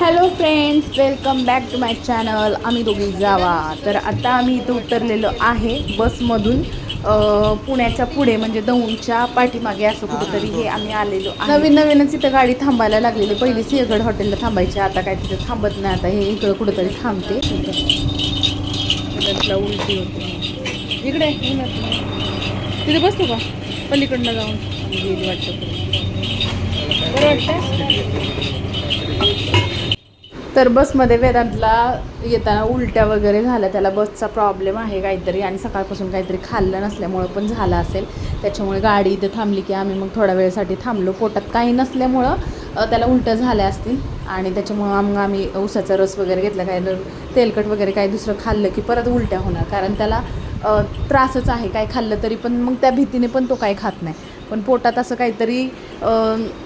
Hello friends, welcome back to my channel. आम्ही दोघी जावा. तर आता आम्ही इथं उतरलेलो आहे बसमधून. पुण्याच्या पुढे म्हणजे दौंडच्या पाठीमागे असं कुठंतरी हे आम्ही आलेलो आहे. नवीन नवीनच इथं गाडी थांबायला लागलेली. पहिली सिंहगड हॉटेलला थांबायची, आता काय तिथं थांबत नाही. आता हे इकडं कुठंतरी थांबते. त्याला उलटी होते. इकडे तिथे बसतो का? पलीकडनं जाऊन गेली वाटतं. बरं वाटतं. तर बसमध्ये वेदांतला येताना उलट्या वगैरे झाल्या. त्याला बसचा प्रॉब्लेम आहे काहीतरी, आणि सकाळपासून काहीतरी खाल्लं नसल्यामुळं पण झालं असेल. त्याच्यामुळे गाडी इथं थांबली की आम्ही मग थोड्या वेळेसाठी थांबलो. पोटात काही नसल्यामुळं त्याला उलट्या झाल्या असतील, आणि त्याच्यामुळं मग आम्ही ऊसाचा रस वगैरे घेतला. काय तेलकट वगैरे काही दुसरं खाल्लं की परत उलट्या होणार, कारण त्याला त्रासच आहे. काय खाल्लं तरी पण मग त्या भीतीने पण तो काही खात नाही. पण पोटात असं काहीतरी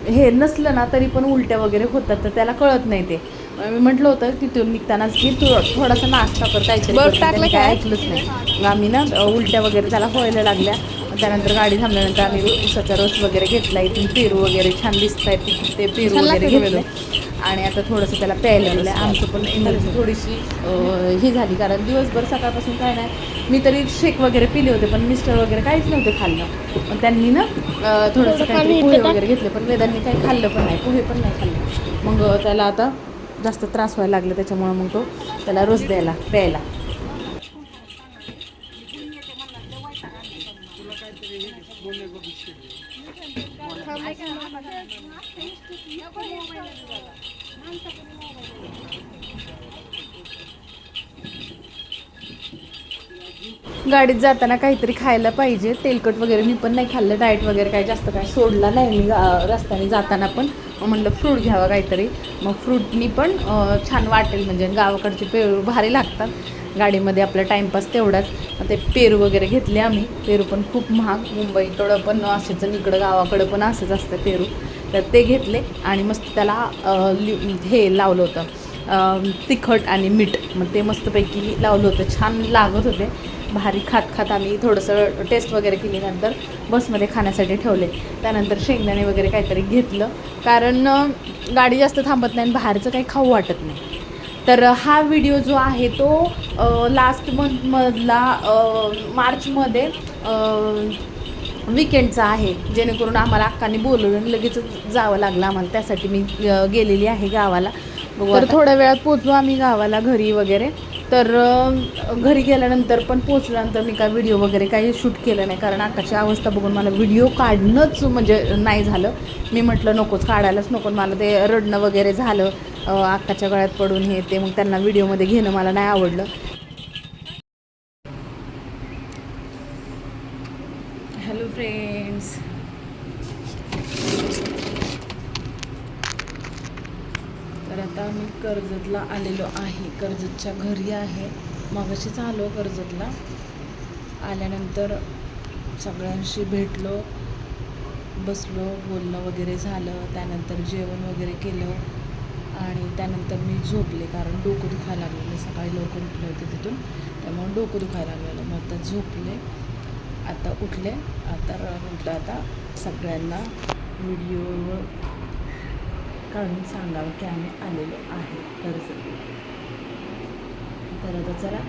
हे नसलं ना तरी पण उलट्या वगैरे होतात, तर त्याला कळत नाही. ते मी म्हटलं होतं तिथून निघतानाच की तू थोडासा नाश्ता कर, काहीतरी काय ऐकलंच नाही. मग आम्ही ना उलट्या वगैरे त्याला व्हायला लागल्या. त्यानंतर गाडी थांबल्यानंतर आम्ही ऊसाचा रस वगैरे घेतला. इथून पेरू वगैरे छान दिसत आहेत, ते पेरू वगैरे घेतले. आणि आता थोडंसं त्याला प्यायला लागलं. आमचं पण एनर्जी थोडीशी ही झाली, कारण दिवसभर सकाळपासून काय नाही. मी तरी शेक वगैरे पिले होते, पण मिस्टर वगैरे काहीच नव्हते खाल्लं. पण त्यांनी ना थोडंसं काहीतरी पोहे वगैरे घेतले, पण वेदांनी काही खाल्लं पण नाही, पोहे पण नाही खाल्लं. मग त्याला आता जास्त त्रास व्हायला लागला. त्याच्यामुळे मग तो त्याला रस द्यायला प्यायला. गाडीत जाताना काहीतरी खायला पाहिजे. तेलकट वगैरे मी पण नाही खाल्लं. डाएट वगैरे काही जास्त काय सोडला नाही मी रस्त्याने जाताना. पण म्हणलं फ्रूट घ्यावं काहीतरी. मग फ्रूटनी पण छान वाटेल, म्हणजे गावाकडचे पेरू भारी लागतात. गाडीमध्ये आपला टाईमपास तेवढाच. ते पेरू वगैरे घेतले आम्ही. पेरू पण खूप महाग. मुंबईकडं पण असेच, इकडं गावाकडं पण असंच असतं पेरू. तर ते घेतले आणि मस्त त्याला हे लावलं होतं तिखट आणि मीठ. मग ते मस्तपैकी लावलं होतं, छान लागत होते. भारी खात आम्ही थोडंसं टेस्ट वगैरे केली. नंतर बसमध्ये खाण्यासाठी ठेवले. त्यानंतर शेंगदाणे वगैरे काहीतरी घेतलं, कारण गाडी जास्त थांबत नाही आणि बाहेरचं काही खाऊ वाटत नाही. तर हा व्हिडिओ जो आहे तो लास्ट मंथमधला मार्चमध्ये विकेंडचा आहे, जेणेकरून आम्हाला अक्कांनी बोलवलं आणि लगेच जावं लागलं आम्हाला. त्यासाठी मी गेलेली आहे गावाला. तर थोड्या वेळात पोचलो आम्ही गावाला, घरी वगैरे. तर घरी गेल्यानंतर पण पोचल्यानंतर मी काय व्हिडिओ वगैरे काही शूट केलं नाही, कारण आकाची अवस्था बघून मला व्हिडिओ काढणंच म्हणजे नाही झालं. मी म्हटलं नकोच, काढायलाच नको. मला ते रडणं वगैरे झालं आकाच्या गळ्यात पडून, हे ते. मग त्यांना व्हिडिओमध्ये घेणं मला नाही आवडलं. हॅलो फ्रेंड्स, तर आता मी कर्जतला आलेलो आहे. कर्जतच्या घरी आहे. मगाशीच आलो कर्जतला. आल्यानंतर सगळ्यांशी भेटलो, बसलो, बोलणं वगैरे झालं. त्यानंतर जेवण वगैरे केलं आणि त्यानंतर मी झोपले, कारण डोकं दुखायला लागलेलं. सकाळी लवकर उठले होते तिथून, त्यामुळे डोकं दुखायला लागलेलं. मग आता झोपले, आता उठले. आता म्हटलं आता सगळ्यांना व्हिडिओ काढून सांगावं की आम्ही आलेलो आहे कर्जत. तर आता चला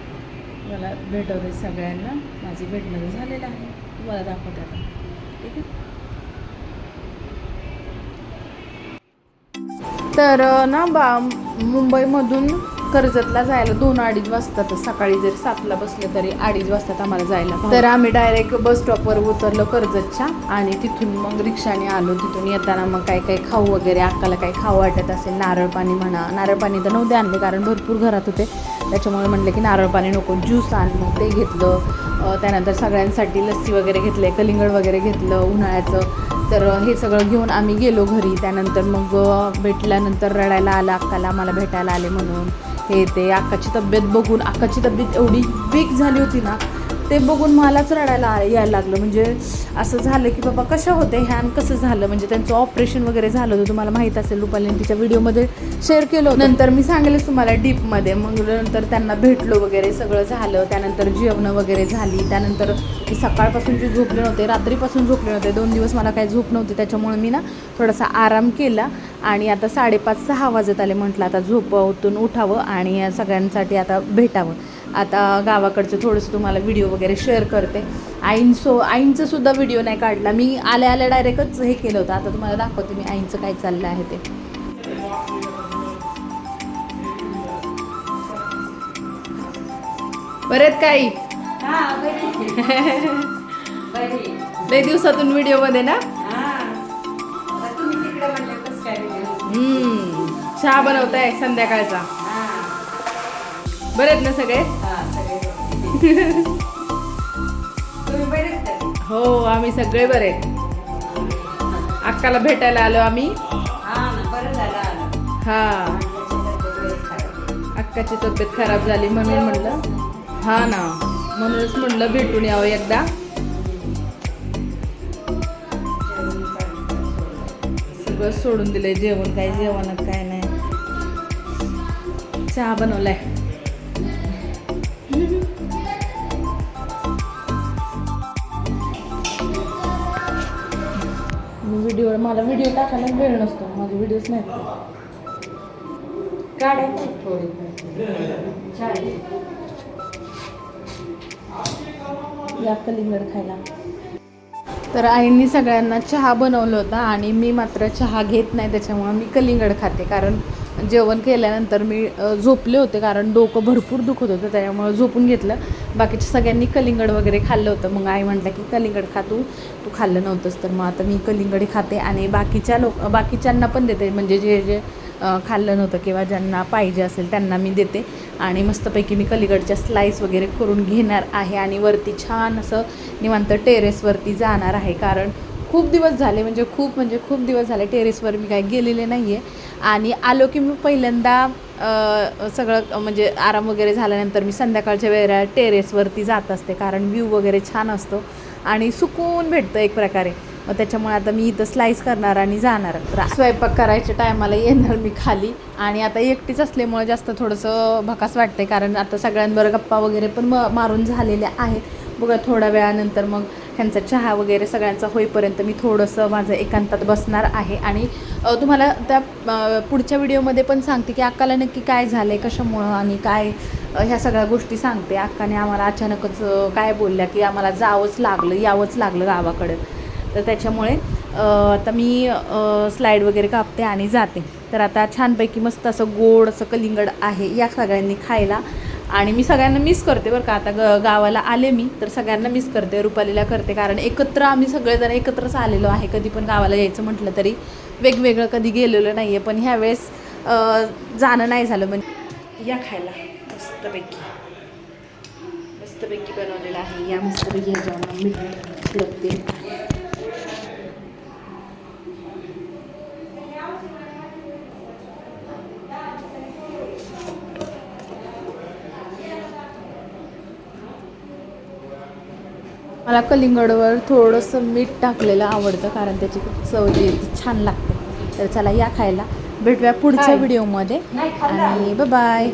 मला भेटवते सगळ्यांना. माझी भेटणं झालेलं आहे, तुम्हाला दाखवते आता. ठीक आहे. तर ना मुंबईमधून कर्जतला जायला 2-2.5 वाजतात. सकाळी जर 7ला बसलं तरी 2.5 वाजतात आम्हाला जायला. तर आम्ही डायरेक्ट बस स्टॉपवर उतरलो कर्जतच्या, आणि तिथून मग रिक्षाने आलो. तिथून येताना मग काही खाऊ वगैरे, अक्काला काही खाऊ वाटत असेल, नारळ पाणी म्हणा. नारळ पाणी तर नव्हते आणले, कारण भरपूर घरात होते. त्याच्यामुळे म्हणले की नारळ पाणी नको, ज्यूस आण. मग ते घेतलं. त्यानंतर सगळ्यांसाठी लस्सी वगैरे घेतले, कलिंगड वगैरे घेतलं उन्हाळ्याचं. तर हे सगळं घेऊन आम्ही गेलो घरी. त्यानंतर मग भेटल्यानंतर रडायला आलं अक्काला, आम्हाला भेटायला आले म्हणून, हे ते. अक्काची तब्येत बघून, अक्काची तब्येत एवढी वीक झाली होती ना, ते बघून मलाच रडायला यायला लागलं. म्हणजे असं झालं की बाबा कशा होते ह्या आणि कसं झालं. म्हणजे त्यांचं ऑपरेशन वगैरे झालं होतं, तुम्हाला माहीत असेल, रुपालीने तिच्या व्हिडिओमध्ये शेअर केलं होतं. नंतर मी सांगेलच तुम्हाला डीपमध्ये. मग नंतर त्यांना भेटलो वगैरे सगळं झालं. त्यानंतर जेवणं वगैरे झाली. त्यानंतर मी सकाळपासून जे झोपले नव्हते, रात्रीपासून झोपले नव्हते, 2 दिवस मला काही झोप नव्हती. त्याच्यामुळे मी ना थोडासा आराम केला आणि आता 5:30-6 वाजत आले. म्हटलं आता झोपातून उठावं आणि सगळ्यांसाठी आता भेटावं. आता गावाकडचं थोडंसं तुम्हाला व्हिडिओ वगैरे शेअर करते. आईंचं सुद्धा व्हिडिओ नाही काढला मी, आल्या डायरेक्टच हे केलं होतं. आता तुम्हाला दाखवते मी आईंचं काय चाललं आहे ते. बरेत काही लय दिवसातून व्हिडिओ मध्ये ना. चहा बनवताय संध्याकाळचा. बरेत ना सगळे? हो आम्ही सगळे बरे. अक्काला भेटायला आलो आम्ही. हा अक्काची तब्येत खराब झाली म्हणून म्हणलं, हा ना, म्हणूनच म्हणलं भेटून यावं एकदा. सगळं सोडून दिलंय, जेवण काय जेवणात काय नाही. चहा बनवलाय. मला व्हिडिओ टाकायला वेळ नसतो, माझे व्हिडिओच नाही काढायचे थोडे. या कलिंगड खायला. तर आईंनी सगळ्यांना चहा बनवलं होता आणि मी मात्र चहा घेत नाही, त्याच्यामुळे मी कलिंगड खाते. कारण जेवण केल्यानंतर मी झोपले होते, कारण डोकं भरपूर दुखत होतं, त्याच्यामुळे झोपून घेतलं. बाकीच्या सगळ्यांनी कलिंगड वगैरे खाल्लं होतं. मग आई म्हटलं की कलिंगड खा तू खाल्लं नव्हतंस. तर मग आता मी कलिंगड खाते आणि बाकीच्यांना पण देते. म्हणजे जे खाल्लं नव्हतं किंवा ज्यांना पाहिजे असेल त्यांना मी देते. आणि मस्तपैकी मी कलिंगडच्या स्लाईस वगैरे करून घेणार आहे आणि वरती छान असं निवांत टेरेसवरती जाणार आहे. कारण खूप दिवस झाले, म्हणजे खूप दिवस झाले टेरेसवर मी काही गेलेले नाही आहे. आणि आलो की मी पहिल्यांदा सगळं म्हणजे आराम वगैरे झाल्यानंतर मी संध्याकाळच्या वेळेला टेरेसवरती जात असते. कारण व्ह्यू वगैरे छान असतो आणि सुकून भेटतं एक प्रकारे. मग त्याच्यामुळे आता मी इथं स्लाईस करणार आणि जाणार. स्वयंपाक करायच्या टायमाला येणार मी खाली. आणि आता एकटीच असल्यामुळे जास्त थोडंसं भकास वाटते, कारण आता सगळ्यांबरोबर गप्पा वगैरे पण मारून झालेल्या आहेत. बघा थोड्या वेळानंतर मग ह्यांचा चहा वगैरे सगळ्यांचा होईपर्यंत मी थोडंसं माझं एकांतात बसणार आहे. आणि तुम्हाला त्या पुढच्या व्हिडिओमध्ये पण सांगते की अक्काला नक्की काय झालं आहे, कशामुळं आणि काय ह्या सगळ्या गोष्टी सांगते. अक्काने आम्हाला अचानकच काय बोलल्या की आम्हाला यावंच लागलं गावाकडे. तर त्याच्यामुळे आता मी स्लाईड वगैरे कापते आणि जाते. तर आता छानपैकी मस्त असं गोड असं कलिंगड आहे या सगळ्यांनी खायला. आणि मी सगळ्यांना मिस करते बरं का. आता गावाला आले मी तर सगळ्यांना मिस करते, रुपालीला करते. कारण आम्ही सगळेजण एकत्रच आलेलो आहे. कधी पण गावाला यायचं म्हटलं तरी वेगवेगळं कधी गेलेलं नाही आहे. पण ह्यावेळेस जाणं नाही झालं. म्हणजे या खायला मस्तपैकी बनवलेलं आहे. या मस्तपैकी ह्याच्यावर मीठ लागते. मला कलिंगडवर थोडंसं मीठ टाकलेलं आवडतं, कारण त्याची खूप चव छान लागते. तर चला या खायला. भेटूया पुढच्या व्हिडिओमध्ये आणि बाय.